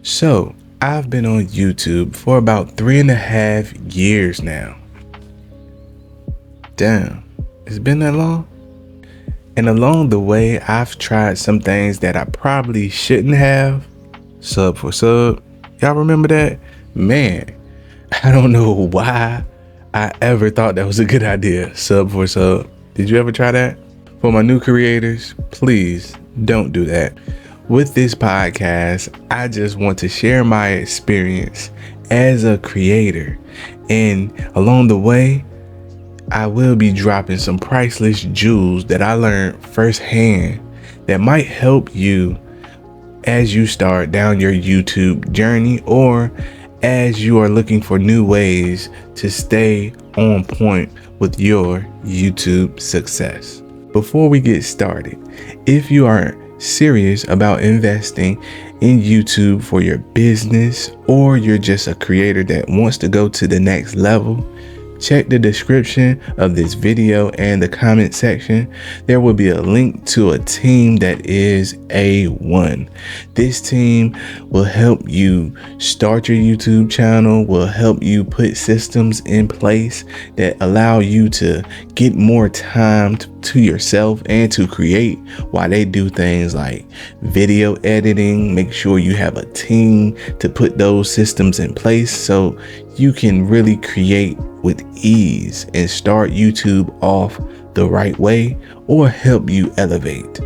So I've been on YouTube for about 3.5 years now. Damn, it's been that long? And along the way, I've tried some things that I probably shouldn't have. Sub for sub. Y'all remember that? Man, I don't know why I ever thought that was a good idea. Sub for sub. Did you ever try that? For my new creators, please don't do that. With this podcast, I just want to share my experience as a creator. And along the way, I will be dropping some priceless jewels that I learned firsthand that might help you as you start down your YouTube journey, or as you are looking for new ways to stay on point with your YouTube success. Before we get started, if you are serious about investing in YouTube for your business, or you're just a creator that wants to go to the next level, check the description of this video and the comment section. There will be a link to a team that is A1. This team will help you start your YouTube channel, will help you put systems in place that allow you to get more time to yourself and to create, while they do things like video editing. Make sure you have a team to put those systems in place so you can really create with ease and start YouTube off the right way, or help you elevate.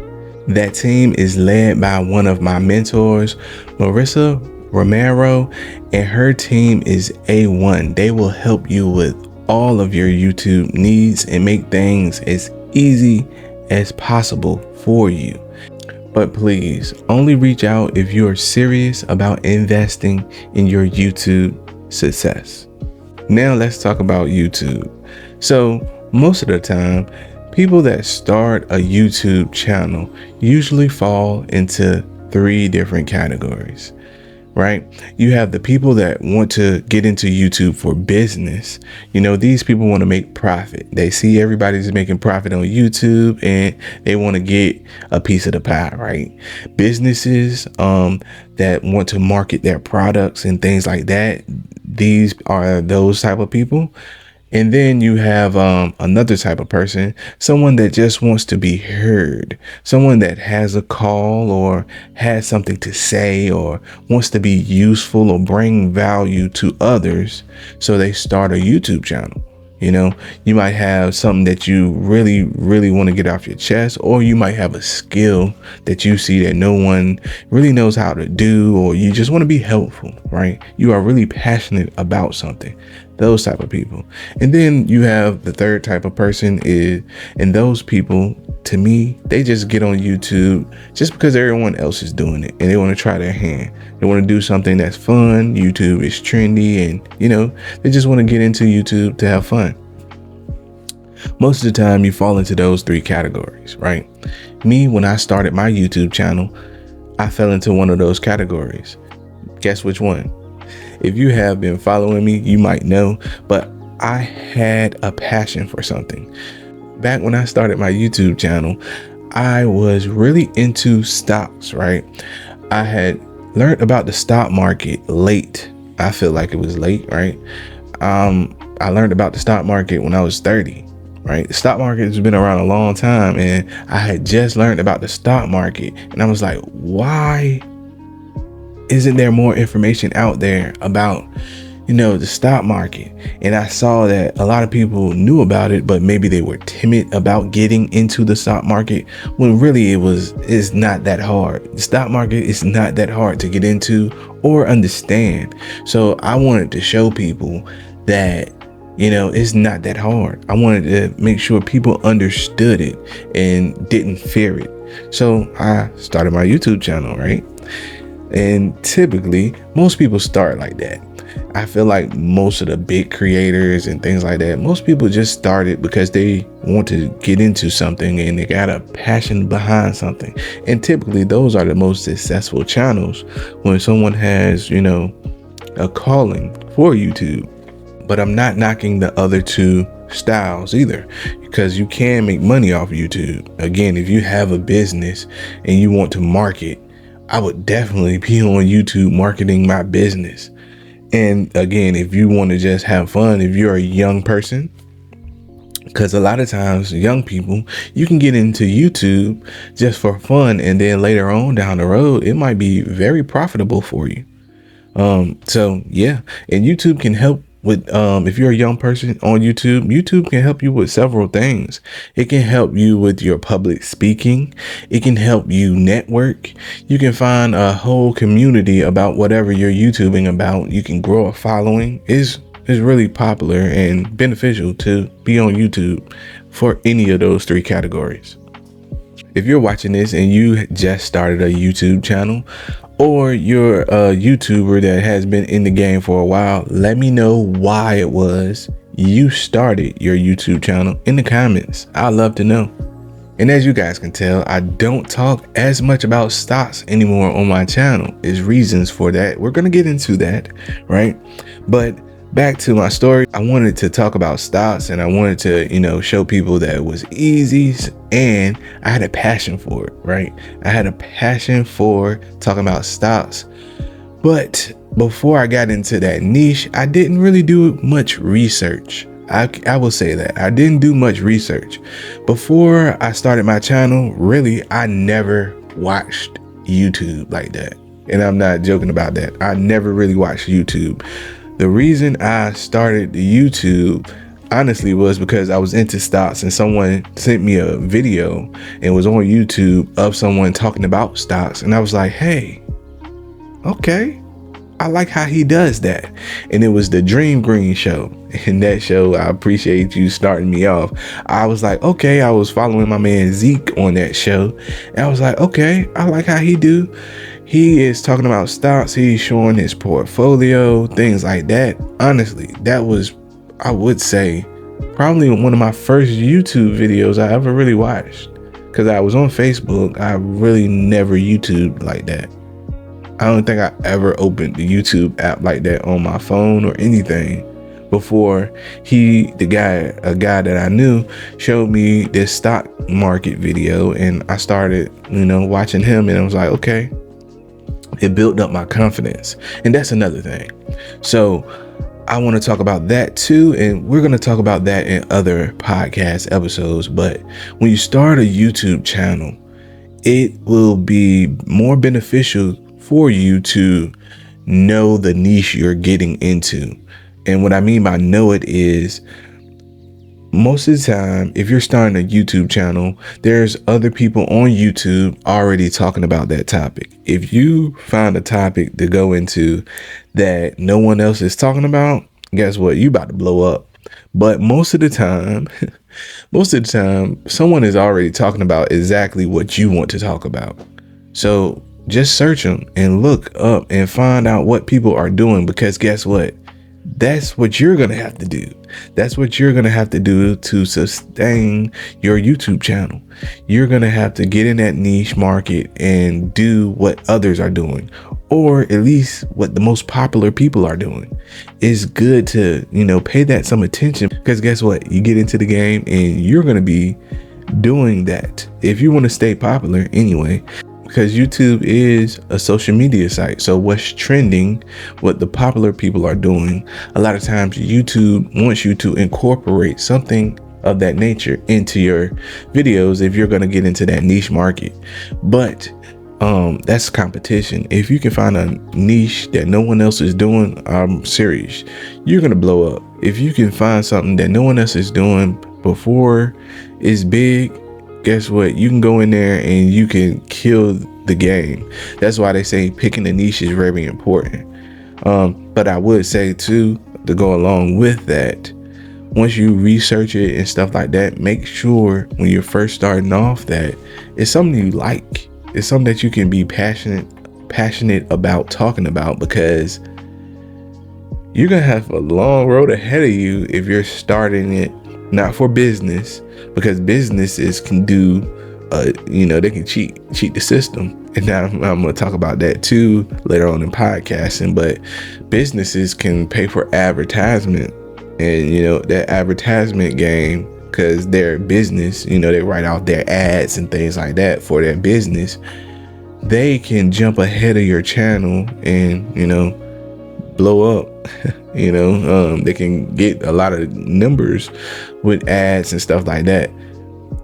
That team is led by one of my mentors, Marissa, Romero, and her team is A1. They will help you with all of your YouTube needs and make things as easy as possible for you. But please only reach out if you are serious about investing in your YouTube success. Now let's talk about YouTube. So most of the time, people that start a YouTube channel usually fall into 3 different categories, right? You have the people that want to get into YouTube for business. You know, these people want to make profit. They see everybody's making profit on YouTube and they want to get a piece of the pie, right? Businesses that want to market their products and things like that. These are those type of people. And then you have another type of person, someone that just wants to be heard, someone that has a call or has something to say or wants to be useful or bring value to others. So they start a YouTube channel. You know, you might have something that you really want to get off your chest, or you might have a skill that you see that no one really knows how to do, or you just want to be helpful, right? You are really passionate about something. Those type of people. And then you have the third type of person and those people, to me, they just get on YouTube just because everyone else is doing it and they want to try their hand. They want to do something that's fun. YouTube is trendy, and you know, they just want to get into YouTube to have fun. Most of the time you fall into those 3 categories, right? Me, when I started my YouTube channel, I fell into one of those categories. Guess which one? If you have been following me, you might know, but I had a passion for something. Back when I started my YouTube channel, I was really into stocks, right? I had learned about the stock market late. I feel like it was late, right? I learned about the stock market when I was 30, right? The stock market has been around a long time, and I had just learned about the stock market, and I was like, why isn't there more information out there about, you know, the stock market? And I saw that a lot of people knew about it, but maybe they were timid about getting into the stock market, when really it's not that hard. The stock market is not that hard to get into or understand. So I wanted to show people that, you know, it's not that hard. I wanted to make sure people understood it and didn't fear it. So I started my YouTube channel, right? And typically most people start like that. I feel like most of the big creators and things like that, most people just started because they want to get into something and they got a passion behind something. And typically those are the most successful channels, when someone has, you know, a calling for YouTube. But I'm not knocking the other 2 styles either, because you can make money off YouTube. Again, if you have a business and you want to market I would definitely be on YouTube marketing my business. And again, if you want to just have fun, if you're a young person, because a lot of times young people, you can get into YouTube just for fun, and then later on down the road, it might be very profitable for you. So yeah, and YouTube can help with, if you're a young person on YouTube can help you with several things. It can help you with your public speaking. It can help you network. You can find a whole community about whatever you're YouTubing about. You can grow a following. Is really popular and beneficial to be on YouTube for any of those three categories. If you're watching this and you just started a YouTube channel, or you're a YouTuber that has been in the game for a while, let me know why it was you started your YouTube channel in the comments. I'd love to know. And as you guys can tell, I don't talk as much about stocks anymore on my channel. There's reasons for that. We're going to get into that, right? But back to my story, I wanted to talk about stocks, and I wanted to, show people that it was easy, and I had a passion for it, right? I had a passion for talking about stocks. But before I got into that niche, I didn't really do much research. I will say that I didn't do much research. Before I started my channel, really, I never watched YouTube like that. And I'm not joking about that. I never really watched YouTube. The reason I started the YouTube honestly was because I was into stocks, and someone sent me a video and was on YouTube of someone talking about stocks. And I was like, hey, okay, I like how he does that. And it was the Dream Green show. And that show, I appreciate you starting me off. I was like, okay, I was following my man Zeke on that show. And I was like, okay, I like how he do. He is talking about stocks. He's showing his portfolio, things like that. Honestly, that was, I would say, probably one of my first YouTube videos I ever really watched. Because I was on Facebook. I really never YouTubed like that. I don't think I ever opened the YouTube app like that on my phone or anything before a guy that I knew showed me this stock market video, and I started, watching him, and I was like, okay. It built up my confidence. And that's another thing. So I want to talk about that too. And we're going to talk about that in other podcast episodes. But when you start a YouTube channel, it will be more beneficial for you to know the niche you're getting into. And what I mean by know it is, most of the time, if you're starting a YouTube channel, there's other people on YouTube already talking about that topic. If you find a topic to go into that no one else is talking about, guess what? You about to blow up. But most of the time, someone is already talking about exactly what you want to talk about. So just search them and look up and find out what people are doing, because guess what? That's what you're going to have to do. That's what you're going to have to do to sustain your YouTube channel. You're going to have to get in that niche market and do what others are doing, or at least what the most popular people are doing. It's good to, pay that some attention, because guess what? You get into the game and you're going to be doing that if you want to stay popular anyway. Because YouTube is a social media site. So what's trending, what the popular people are doing, a lot of times YouTube wants you to incorporate something of that nature into your videos if you're going to get into that niche market. But that's competition. If you can find a niche that no one else is doing, I'm serious, you're going to blow up. If you can find something that no one else is doing before it's big, guess what? You can go in there and you can kill the game. That's why they say picking a niche is very important. But I would say too, to go along with that, once you research it and stuff like that, make sure when you're first starting off that it's something you like. It's something that you can be passionate about talking about, because you're gonna have a long road ahead of you if you're starting it not for business, because businesses can do, they can cheat the system. And now I'm going to talk about that too later on in podcasting. But businesses can pay for advertisement, and that advertisement game, because their business, they write out their ads and things like that for their business. they can jump ahead of your channel and, you know, blow up. You know, they can get a lot of numbers with ads and stuff like that.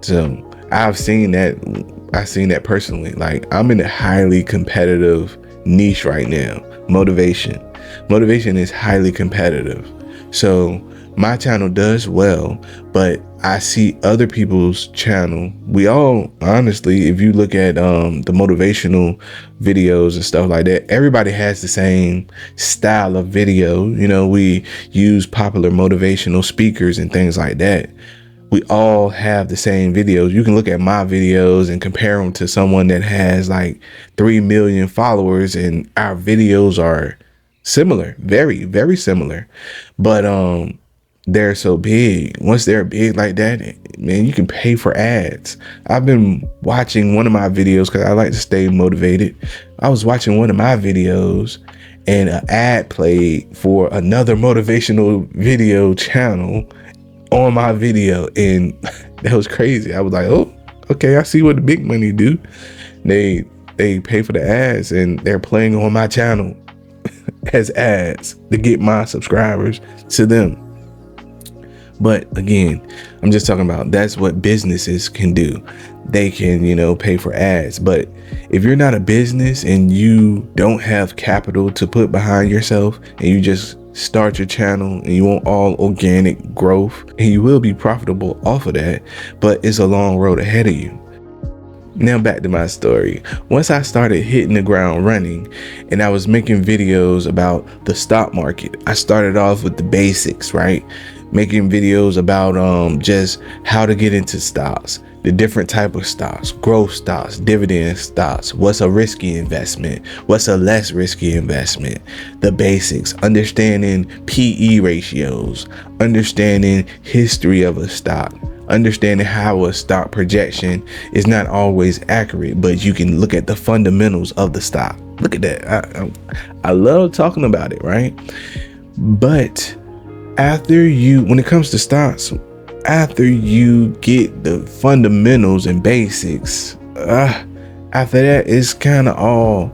So I've seen that personally. Like, I'm in a highly competitive niche right now. Motivation is highly competitive. So my channel does well, but I see other people's channel. We all, honestly, if you look at the motivational videos and stuff like that, everybody has the same style of video. You know, we use popular motivational speakers and things like that. We all have the same videos. You can look at my videos and compare them to someone that has like 3 million followers, and our videos are similar, very, very similar. But they're so big. Once they're big like that, man, you can pay for ads. I've been watching one of my videos because I like to stay motivated. I was watching one of my videos and an ad played for another motivational video channel on my video, and that was crazy. I was like, oh, okay, I see what the big money do. They pay for the ads and they're playing on my channel as ads to get my subscribers to them. But again, I'm just talking about that's what businesses can do. They can, you know, pay for ads. But if you're not a business and you don't have capital to put behind yourself, and you just start your channel and you want all organic growth, and you will be profitable off of that, but it's a long road ahead of you. Now back to my story. Once I started hitting the ground running and I was making videos about the stock market, I started off with the basics, right? Making videos about just how to get into stocks, the different type of stocks, growth stocks, dividend stocks, what's a risky investment, what's a less risky investment, the basics, understanding PE ratios, understanding history of a stock, understanding how a stock projection is not always accurate, but you can look at the fundamentals of the stock. Look at that. I love talking about it, right? But when it comes to stocks, after you get the fundamentals and basics, after that, it's kind of all,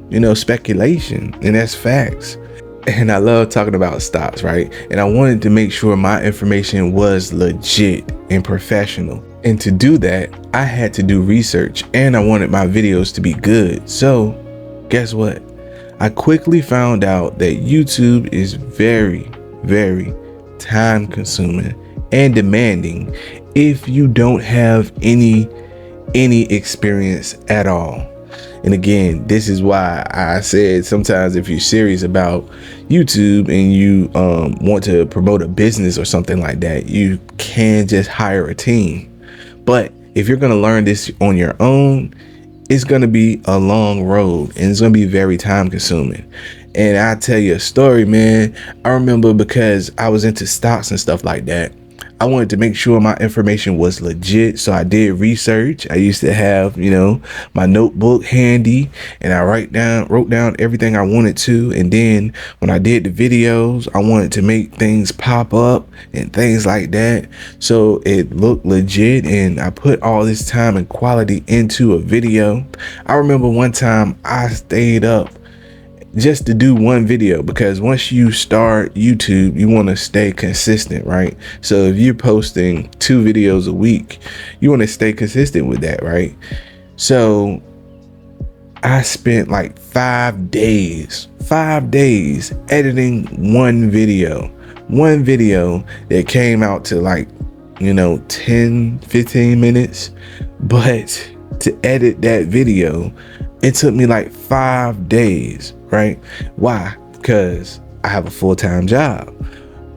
you know, speculation, and that's facts. And I love talking about stocks, right? And I wanted to make sure my information was legit and professional. And to do that, I had to do research, and I wanted my videos to be good. So guess what? I quickly found out that YouTube is very, very time consuming and demanding if you don't have any experience at all. And again, this is why I said sometimes if you're serious about YouTube and you want to promote a business or something like that, you can just hire a team. But if you're going to learn this on your own, it's going to be a long road, and it's going to be very time consuming. And I'll tell you a story, man. I remember, because I was into stocks and stuff like that, I wanted to make sure my information was legit. So I did research. I used to have, you know, my notebook handy, and I wrote down everything I wanted to. And then when I did the videos, I wanted to make things pop up and things like that, so it looked legit. And I put all this time and quality into a video. I remember one time I stayed up just to do one video, because once you start YouTube, you want to stay consistent, right? So if you're posting 2 videos a week, you want to stay consistent with that, right? So I spent like 5 days editing one video that came out to like, you know, 10-15 minutes. But to edit that video, it took me like 5 days, right? Why? Because I have a full-time job.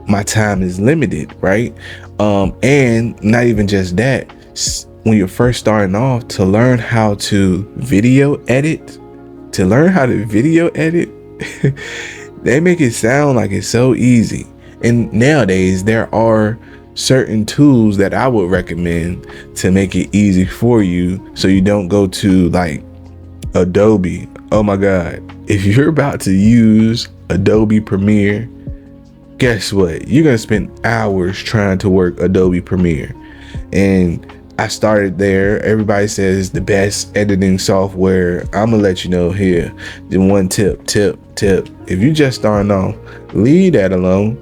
My time is limited, right? And not even just that. When you're first starting off, to learn how to video edit, they make it sound like it's so easy. And nowadays there are certain tools that I would recommend to make it easy for you, so you don't go to like Adobe. Oh my God. If you're about to use Adobe Premiere, guess what? You're going to spend hours trying to work Adobe Premiere. And I started there. Everybody says it's the best editing software. I'm gonna let you know here. The one tip. If you just starting off, leave that alone.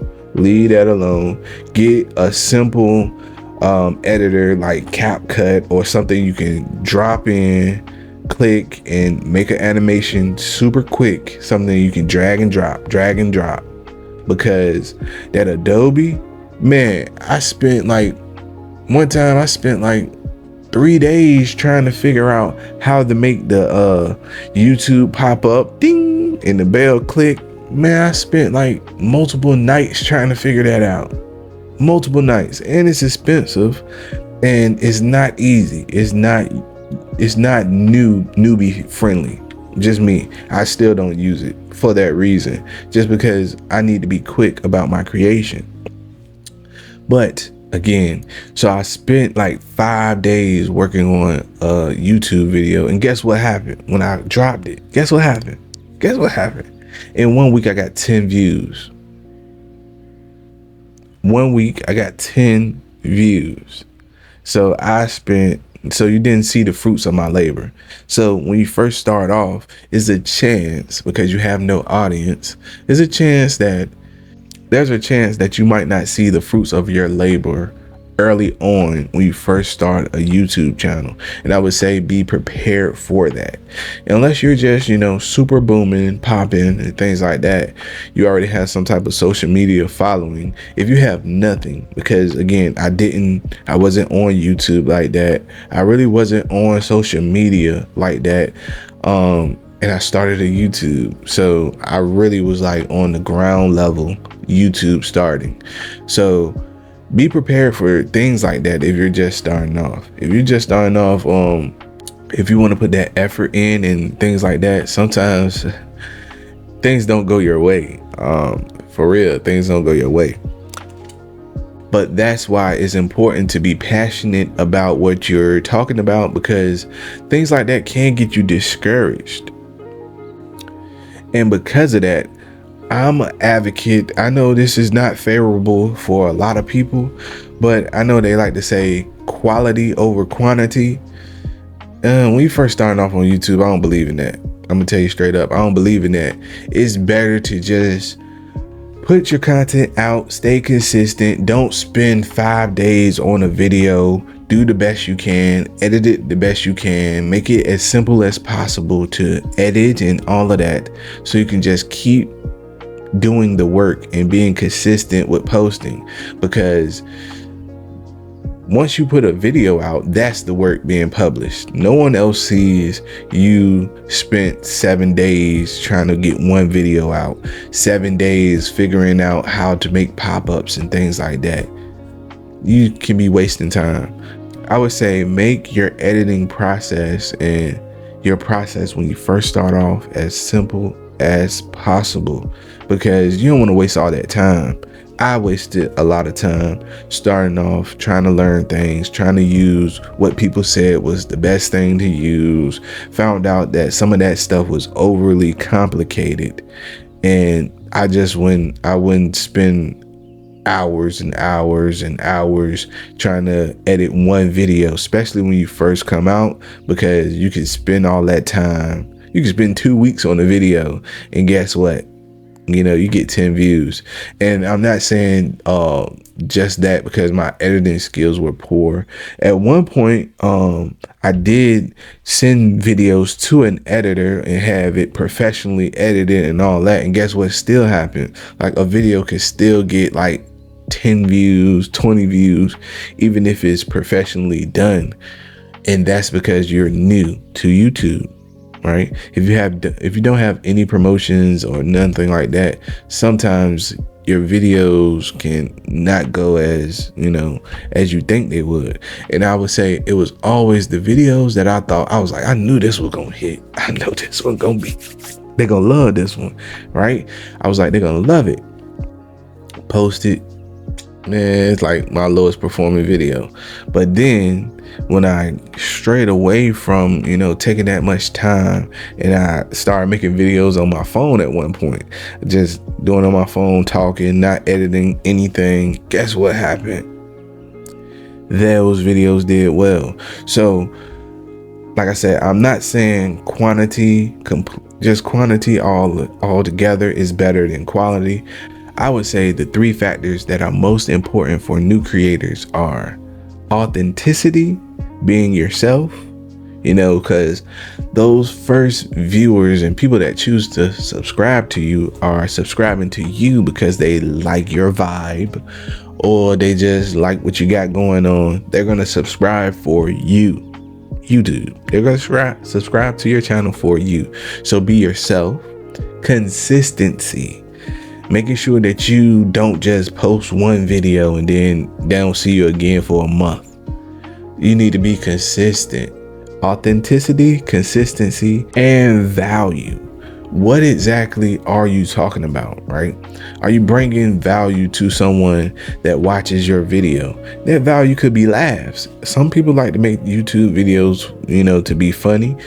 Get a simple editor like CapCut or something you can drop in, click, and make an animation super quick. Something you can drag and drop. Because that Adobe, man, one time I spent like 3 days trying to figure out how to make the YouTube pop up, ding, and the bell click. Man, I spent like multiple nights trying to figure that out. Multiple nights. And it's expensive, and it's not easy. It's not newbie friendly. Just me. I still don't use it for that reason, just because I need to be quick about my creation. But again, so I spent like 5 days working on a YouTube video, and guess what happened when I dropped it? Guess what happened? In 1 week I got 10 views. 1 week I got 10 views. So you didn't see the fruits of my labor. So when you first start off, it's a chance, because you have no audience, there's a chance that you might not see the fruits of your labor early on when you first start a YouTube channel. And I would say be prepared for that. Unless you're just, super booming, popping, and things like that, you already have some type of social media following. If you have nothing, because again, I wasn't on YouTube like that. I really wasn't on social media like that. And I started a YouTube. So I really was like on the ground level YouTube starting. So be prepared for things like that if you're just starting off. If you want to put that effort in and things like that, sometimes things don't go your way. For real, things don't go your way. But that's why it's important to be passionate about what you're talking about, because things like that can get you discouraged. And because of that, I'm an advocate. I know this is not favorable for a lot of people, but I know they like to say quality over quantity. When you first starting off on YouTube, I don't believe in that. I'm gonna tell you straight up, I don't believe in that. It's better to just put your content out, stay consistent. Don't spend 5 days on a video. Do the best you can, edit it the best you can, make it as simple as possible to edit and all of that, so you can just keep doing the work and being consistent with posting. Because once you put a video out, that's the work being published. No one else sees you spent 7 days trying to get one video out, 7 days figuring out how to make pop-ups and things like that. You can be wasting time. I would say make your editing process and your process when you first start off as simple as possible, because you don't want to waste all that time. I wasted a lot of time starting off, trying to learn things, trying to use what people said was the best thing to use. Found out that some of that stuff was overly complicated, and I wouldn't spend hours and hours and hours trying to edit one video, especially when you first come out, because you can spend all that time. You can spend 2 weeks on a video, and guess what? You get 10 views. And I'm not saying just that because my editing skills were poor. At one point, I did send videos to an editor and have it professionally edited and all that. And guess what still happened? Like, a video can still get like 10 views, 20 views, even if it's professionally done. And that's because you're new to YouTube. Right? If you don't have any promotions or nothing like that, sometimes your videos can not go as you think they would. And I would say it was always the videos that I knew this was gonna hit. I know this one gonna be, they're gonna love this one, right? I was like, they're gonna love it. Post it. Man, it's like my lowest performing video. But then when I strayed away from taking that much time, and I started making videos on my phone at one point, just doing on my phone, talking, not editing anything, guess what happened? those videos did well. So like I said, I'm not saying quantity, just quantity all together is better than quality. I would say the 3 factors that are most important for new creators are authenticity, being yourself, because those first viewers and people that choose to subscribe to you are subscribing to you because they like your vibe, or they just like what you got going on. They're going to subscribe for you. YouTube, they're going to subscribe to your channel for you. So be yourself. Consistency, making sure that you don't just post one video and then they don't see you again for a month. You need to be consistent. Authenticity, consistency, and value. What exactly are you talking about, right? Are you bringing value to someone that watches your video? That value could be laughs. Some people like to make YouTube videos, to be funny.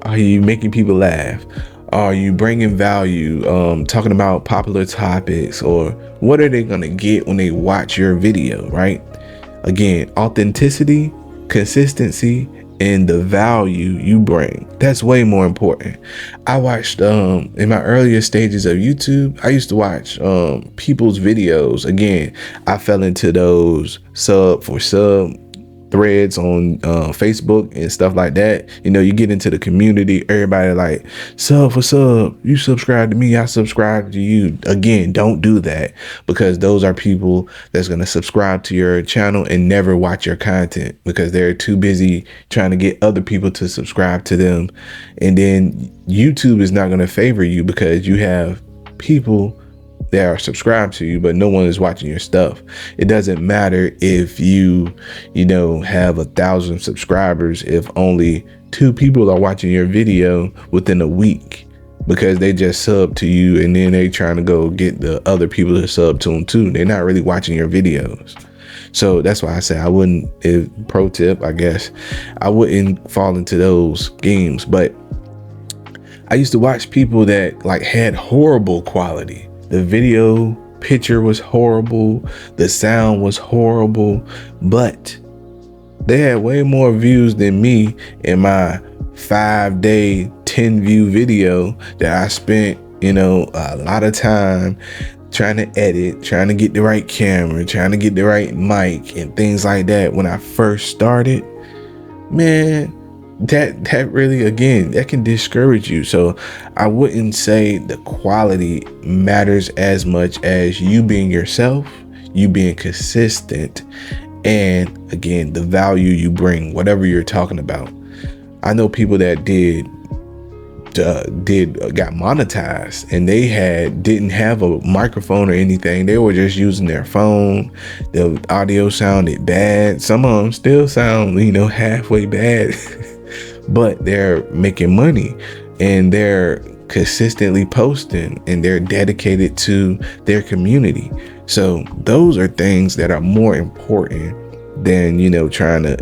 Are you making people laugh? Are you bringing value, talking about popular topics, or what are they going to get when they watch your video, right? Again, authenticity, consistency, and the value you bring. That's way more important. I watched in my earlier stages of YouTube, I used to watch people's videos. Again, I fell into those sub for sub threads on Facebook and stuff like that. You get into the community, everybody like sub for sub, you subscribe to me, I subscribe to you. Again, don't do that, because those are people that's going to subscribe to your channel and never watch your content because they're too busy trying to get other people to subscribe to them. And then YouTube is not going to favor you because you have people that are subscribed to you, but no one is watching your stuff. It doesn't matter if you have 1,000 subscribers if only 2 people are watching your video within a week, because they just sub to you and then they trying to go get the other people to sub to them too. They're not really watching your videos. So that's why I say I wouldn't, pro tip, I guess, I wouldn't fall into those schemes. But I used to watch people that like had horrible quality. The video picture was horrible. The sound was horrible, but they had way more views than me in my 5-day, 10-view video that I spent, a lot of time trying to edit, trying to get the right camera, trying to get the right mic and things like that. When I first started, man, that really, again, that can discourage you. So I wouldn't say the quality matters as much as you being yourself, you being consistent, and again, the value you bring, whatever you're talking about. I know people that got monetized and they didn't have a microphone or anything. They were just using their phone. The audio sounded bad. Some of them still sound, halfway bad. But they're making money and they're consistently posting and they're dedicated to their community. So those are things that are more important than, trying to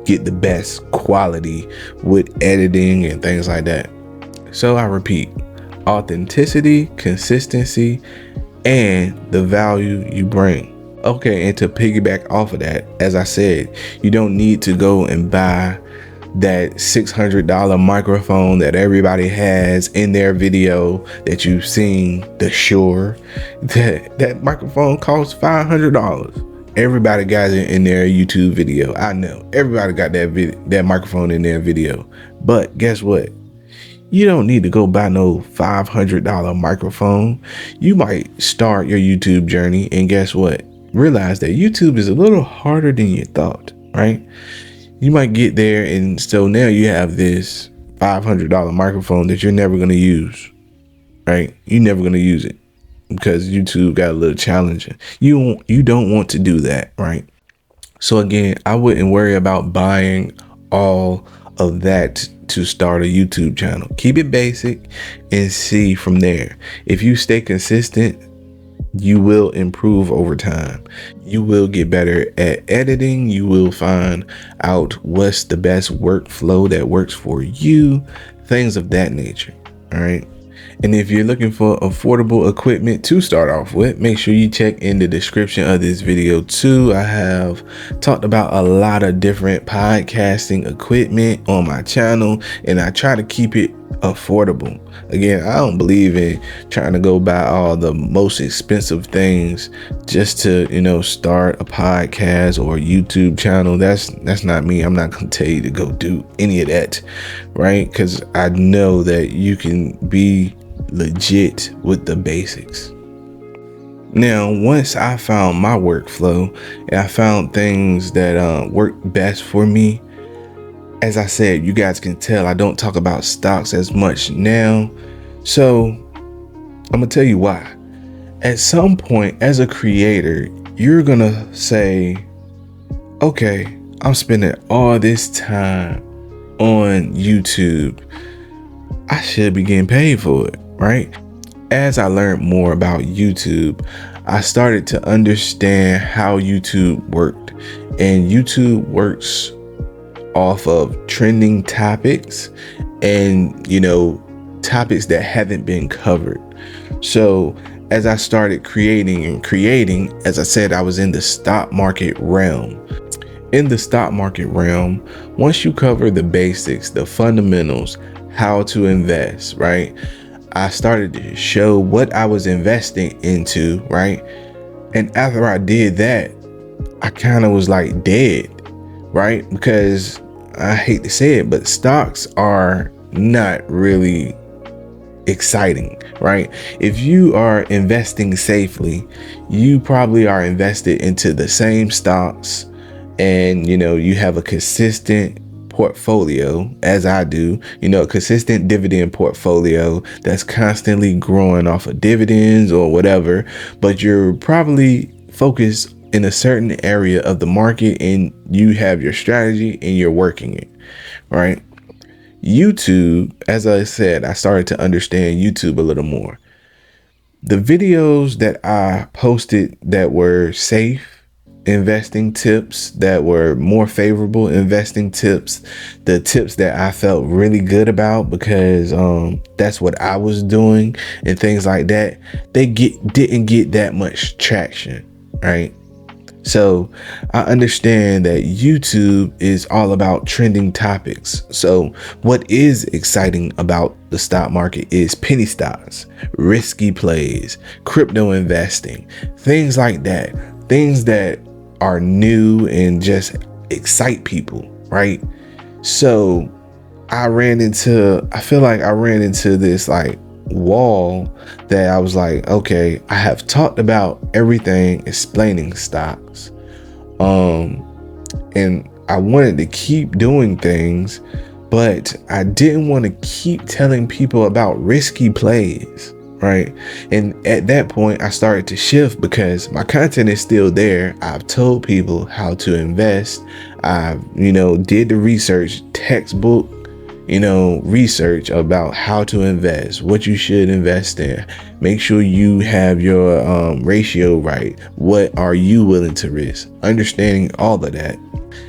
get the best quality with editing and things like that. So I repeat, authenticity, consistency, and the value you bring. Okay, and to piggyback off of that, as I said, you don't need to go and buy that $600 microphone that everybody has in their video that you've seen, the Shure. That microphone costs $500. Everybody got it in their YouTube video. I know everybody got that microphone in their video. But guess what? You don't need to go buy no $500 microphone. You might start your YouTube journey and guess what? Realize that YouTube is a little harder than you thought, right? You might get there, and so now you have this $500 microphone that you're never going to use, right? You're never going to use it because YouTube got a little challenging. You don't want to do that, right? So again, I wouldn't worry about buying all of that to start a YouTube channel. Keep it basic and see from there. If you stay consistent, you will improve over time. You will get better at editing. You will find out what's the best workflow that works for you, things of that nature. All right. And if you're looking for affordable equipment to start off with, make sure you check in the description of this video too. I have talked about a lot of different podcasting equipment on my channel, and I try to keep it affordable. Again, I don't believe in trying to go buy all the most expensive things just to, start a podcast or a YouTube channel. That's not me. I'm not gonna tell you to go do any of that, right? Because I know that you can be legit with the basics. Now, once I found my workflow and I found things that work best for me, as I said, you guys can tell I don't talk about stocks as much now. So I'm gonna tell you why. At some point as a creator, you're gonna say, okay, I'm spending all this time on YouTube. I should be getting paid for it, right? As I learned more about YouTube, I started to understand how YouTube worked. And YouTube works off of trending topics and, topics that haven't been covered. So as I started creating, as I said, I was in the stock market realm. In the stock market realm, once you cover the basics, the fundamentals, how to invest, right? I started to show what I was investing into, right? And after I did that, I kind of was like dead, right? Because I hate to say it, but stocks are not really exciting, right? If you are investing safely, you probably are invested into the same stocks, and you have a consistent portfolio, as I do, a consistent dividend portfolio that's constantly growing off of dividends or whatever, but you're probably focused in a certain area of the market and you have your strategy and you're working it, right? YouTube, as I said, I started to understand YouTube a little more. The videos that I posted that were safe investing tips, that were more favorable investing tips, the tips that I felt really good about because that's what I was doing and things like that, they didn't get that much traction, right? So I understand that YouTube is all about trending topics. So what is exciting about the stock market is penny stocks, risky plays, crypto investing, things like that, things that are new and just excite people, right? So I feel like I ran into this like wall that I was like, okay, I have talked about everything explaining stocks, and I wanted to keep doing things, but I didn't want to keep telling people about risky plays, right? And at that point I started to shift because my content is still there. I've told people how to invest. I've did the research, textbook research about how to invest, what you should invest in. Make sure you have your ratio right. What are you willing to risk? Understanding all of that.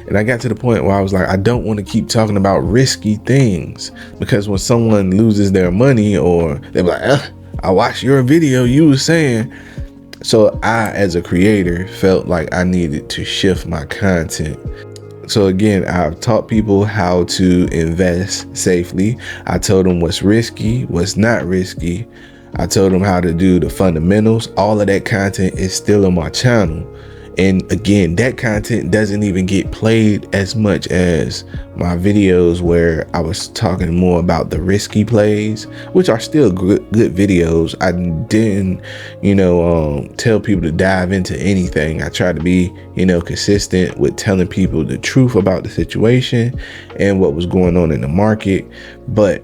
And I got to the point where I was like, I don't want to keep talking about risky things, because when someone loses their money or they're like, I watched your video, you were saying. So I, as a creator, felt like I needed to shift my content. So again, I've taught people how to invest safely. I told them what's risky, what's not risky. I told them how to do the fundamentals. All of that content is still on my channel. And again, that content doesn't even get played as much as my videos where I was talking more about the risky plays, which are still good videos. I didn't, tell people to dive into anything. I try to be, consistent with telling people the truth about the situation and what was going on in the market. But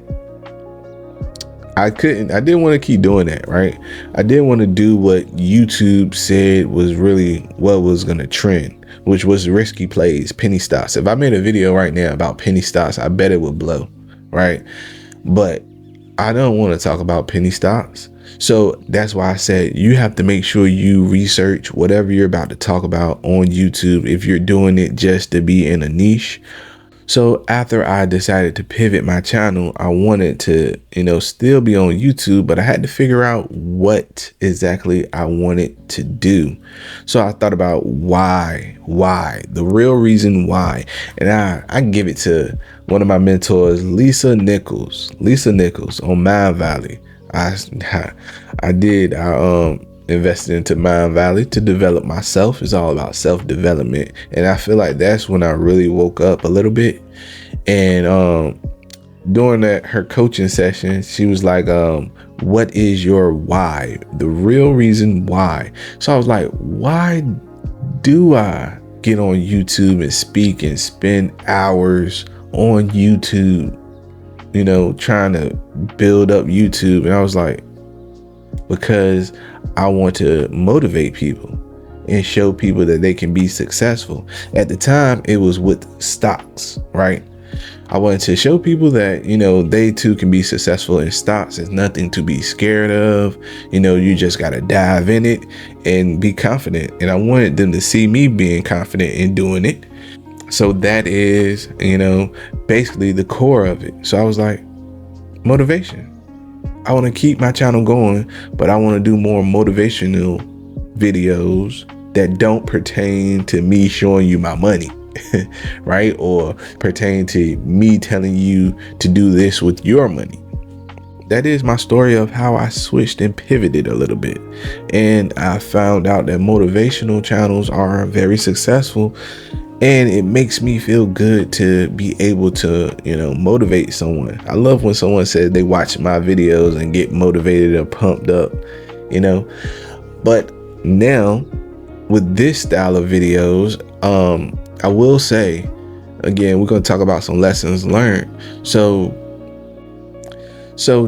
I didn't want to keep doing that, right? I didn't want to do what YouTube said was really what was going to trend, which was risky plays, penny stocks. If I made a video right now about penny stocks, I bet it would blow, right? But I don't want to talk about penny stocks. So that's why I said you have to make sure you research whatever you're about to talk about on YouTube if you're doing it just to be in a niche. So after I decided to pivot my channel, I wanted to, still be on YouTube, but I had to figure out what exactly I wanted to do. So I thought about why, the real reason why. And I give it to one of my mentors, Lisa Nichols on Mind Valley. I invested into Mind Valley to develop myself. It's all about self-development. And I feel like that's when I really woke up a little bit. And during her coaching session, she was like, what is your why? The real reason why. So I was like, why do I get on YouTube and speak and spend hours on YouTube, trying to build up YouTube? And I was like, because I want to motivate people and show people that they can be successful. At the time, it was with stocks, right? I wanted to show people that, they too can be successful in stocks. There's nothing to be scared of. You just got to dive in it and be confident. And I wanted them to see me being confident in doing it. So that is, basically the core of it. So I was like, motivation. I want to keep my channel going, but I want to do more motivational videos that don't pertain to me showing you my money, right? Or pertain to me telling you to do this with your money. That is my story of how I switched and pivoted a little bit. And I found out that motivational channels are very successful. And it makes me feel good to be able to, motivate someone. I love when someone says they watch my videos and get motivated or pumped up, But now with this style of videos, I will say, again, we're going to talk about some lessons learned. So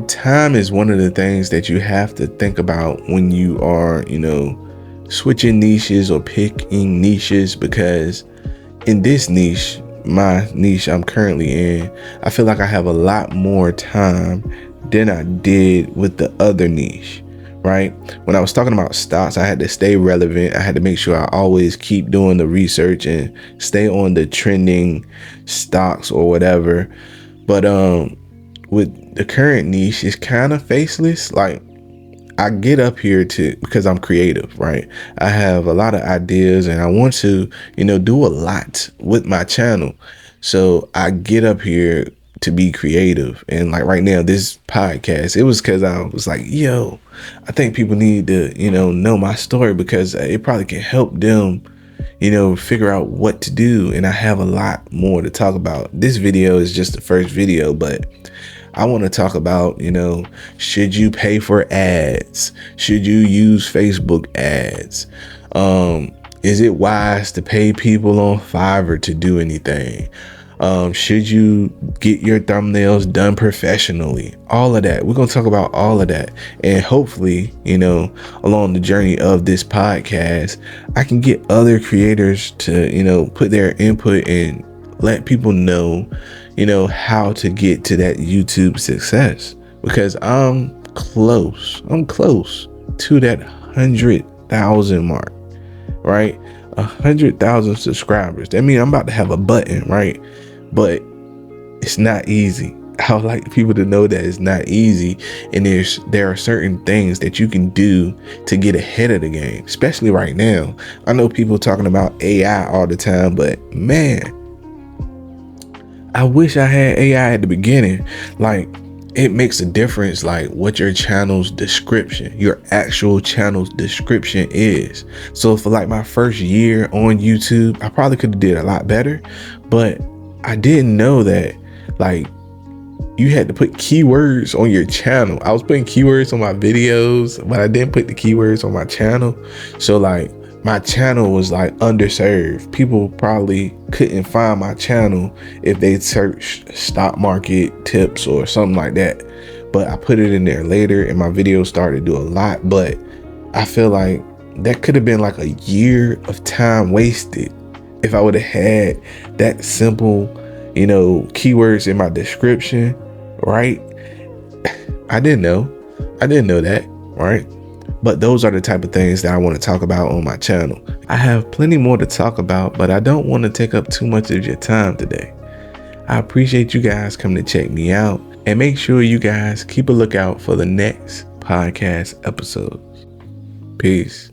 time is one of the things that you have to think about when you are, switching niches or picking niches, because in this niche, my niche I'm currently in, I feel like I have a lot more time than I did with the other niche, right? When I was talking about stocks, I had to stay relevant. I had to make sure I always keep doing the research and stay on the trending stocks or whatever. But with the current niche, it's kind of faceless. Like, I get up here because I'm creative, right? I have a lot of ideas and I want to, do a lot with my channel. So I get up here to be creative. And like right now, this podcast, it was because I was like, I think people need to, know my story, because it probably can help them, figure out what to do. And I have a lot more to talk about. This video is just the first video, but I want to talk about, should you pay for ads? Should you use Facebook ads? Is it wise to pay people on Fiverr to do anything? Should you get your thumbnails done professionally? All of that. We're going to talk about all of that. And hopefully, along the journey of this podcast, I can get other creators to, put their input and let people know, how to get to that YouTube success, because I'm close to that 100,000 mark, right? 100,000 subscribers. That means I'm about to have a button, right? But it's not easy. I would like people to know that it's not easy. And there are certain things that you can do to get ahead of the game, especially right now. I know people talking about AI all the time, but man, I wish I had AI at the beginning. Like, it makes a difference, like what your channel's description, your actual channel's description is. So for like my first year on YouTube, I probably could have did a lot better, but I didn't know that like you had to put keywords on your channel. I was putting keywords on my videos, but I didn't put the keywords on my channel. So like my channel was like underserved. People probably couldn't find my channel if they searched stock market tips or something like that. But I put it in there later and my videos started to do a lot. But I feel like that could have been like a year of time wasted if I would have had that simple, keywords in my description, right? I didn't know that, right? But those are the type of things that I want to talk about on my channel. I have plenty more to talk about, but I don't want to take up too much of your time today. I appreciate you guys coming to check me out, and make sure you guys keep a lookout for the next podcast episodes. Peace.